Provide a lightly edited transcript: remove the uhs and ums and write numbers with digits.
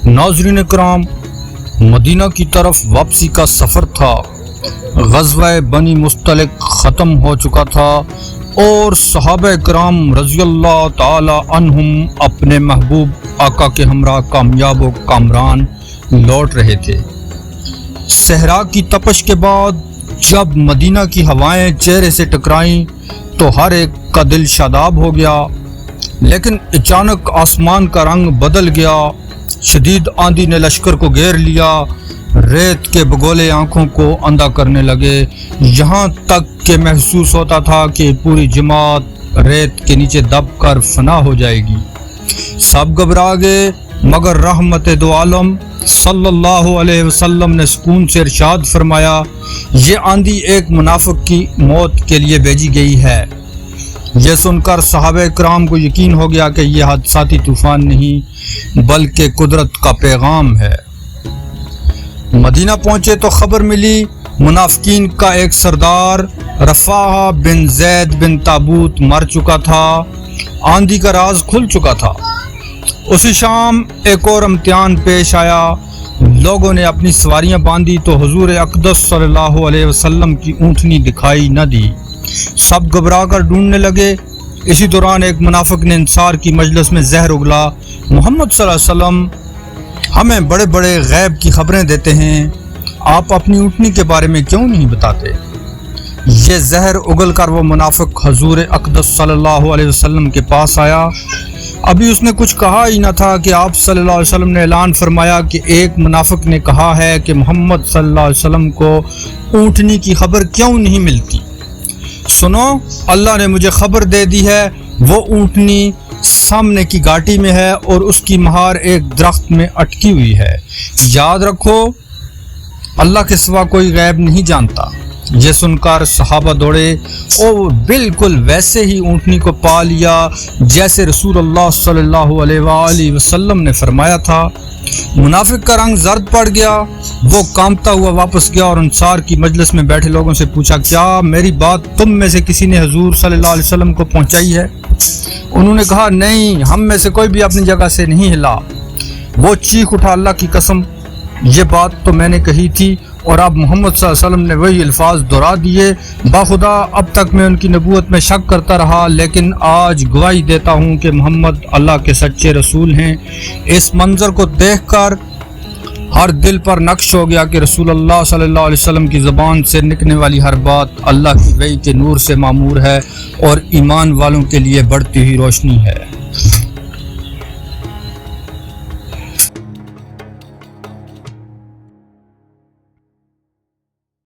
ناظرین کرام، مدینہ کی طرف واپسی کا سفر تھا۔ غزوہ بنی مستلق ختم ہو چکا تھا اور صحابہ کرام رضی اللہ تعالی عنہم اپنے محبوب آقا کے ہمراہ کامیاب و کامران لوٹ رہے تھے۔ صحرا کی تپش کے بعد جب مدینہ کی ہوائیں چہرے سے ٹکرائیں تو ہر ایک کا دل شاداب ہو گیا، لیکن اچانک آسمان کا رنگ بدل گیا۔ شدید آندھی نے لشکر کو گھیر لیا، ریت کے بگولے آنکھوں کو اندھا کرنے لگے، یہاں تک کہ محسوس ہوتا تھا کہ پوری جماعت ریت کے نیچے دب کر فنا ہو جائے گی۔ سب گھبرا گئے، مگر رحمت دو عالم صلی اللہ علیہ وسلم نے سکون سے ارشاد فرمایا، یہ آندھی ایک منافق کی موت کے لیے بھیجی گئی ہے۔ یہ سن کر صحابہ کرام کو یقین ہو گیا کہ یہ حادثاتی طوفان نہیں بلکہ قدرت کا پیغام ہے۔ مدینہ پہنچے تو خبر ملی منافقین کا ایک سردار رفاعہ بن زید بن تابوت مر چکا تھا۔ آندھی کا راز کھل چکا تھا۔ اسی شام ایک اور امتحان پیش آیا۔ لوگوں نے اپنی سواریاں باندھی تو حضور اقدس صلی اللہ علیہ وسلم کی اونٹنی دکھائی نہ دی۔ سب گھبرا کر ڈھونڈنے لگے۔ اسی دوران ایک منافق نے انصار کی مجلس میں زہر اگلا، محمد صلی اللہ علیہ وسلم ہمیں بڑے بڑے غیب کی خبریں دیتے ہیں، آپ اپنی اونٹنی کے بارے میں کیوں نہیں بتاتے؟ یہ زہر اگل کر وہ منافق حضور اقدس صلی اللہ علیہ وسلم کے پاس آیا۔ ابھی اس نے کچھ کہا ہی نہ تھا کہ آپ صلی اللہ علیہ وسلم نے اعلان فرمایا کہ ایک منافق نے کہا ہے کہ محمد صلی اللہ علیہ وسلم کو اونٹنی کی خبر کیوں نہیں ملتی؟ سنو، اللہ نے مجھے خبر دے دی ہے، وہ اونٹنی سامنے کی گھاٹی میں ہے اور اس کی مہار ایک درخت میں اٹکی ہوئی ہے۔ یاد رکھو، اللہ کے سوا کوئی غیب نہیں جانتا۔ یہ سن کر صحابہ دوڑے اور بالکل ویسے ہی اونٹنی کو پا لیا جیسے رسول اللہ صلی اللہ علیہ وآلہ وسلم نے فرمایا تھا۔ منافق کا رنگ زرد پڑ گیا، وہ کانپتا ہوا واپس گیا اور انصار کی مجلس میں بیٹھے لوگوں سے پوچھا، کیا میری بات تم میں سے کسی نے حضور صلی اللہ علیہ وسلم کو پہنچائی ہے؟ انہوں نے کہا، نہیں، ہم میں سے کوئی بھی اپنی جگہ سے نہیں ہلا۔ وہ چیخ اٹھا، اللہ کی قسم، یہ بات تو میں نے کہی تھی اور اب محمد صلی اللہ علیہ وسلم نے وہی الفاظ دہرا دیے۔ باخدا اب تک میں ان کی نبوت میں شک کرتا رہا، لیکن آج گواہی دیتا ہوں کہ محمد اللہ کے سچے رسول ہیں۔ اس منظر کو دیکھ کر ہر دل پر نقش ہو گیا کہ رسول اللہ صلی اللہ علیہ وسلم کی زبان سے نکلنے والی ہر بات اللہ کی وحی کے نور سے معمور ہے اور ایمان والوں کے لیے بڑھتی ہوئی روشنی ہے۔